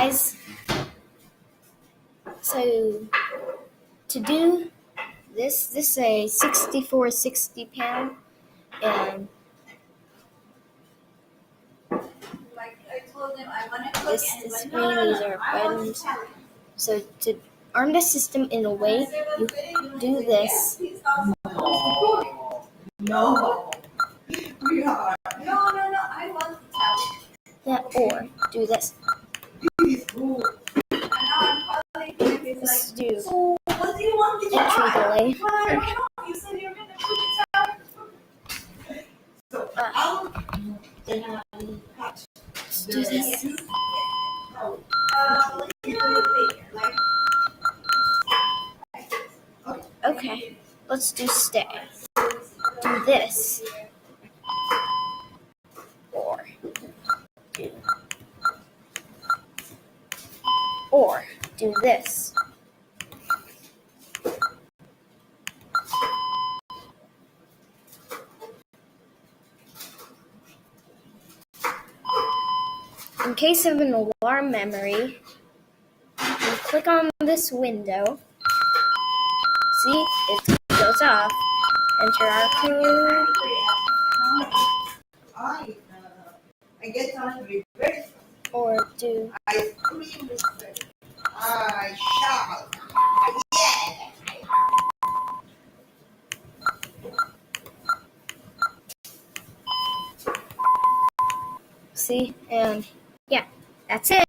guys. So to do this is a 6460 panel, and Like I told him, I want to cook the screen, these are buttons. So to arm the system in a way, you do this. No. No, I want to tell you. Yeah, or do this. Let's do So, what do you want me to entry delay. You said you're going to put it out. So, Let's do this. Okay, let's do stay. Do this. Or do this. In case of an alarm memory, you click on this window. See, it goes off. Enter our code. I get on reverse. Or do I scream reverse. I shout. Yeah. see, and yeah, that's it.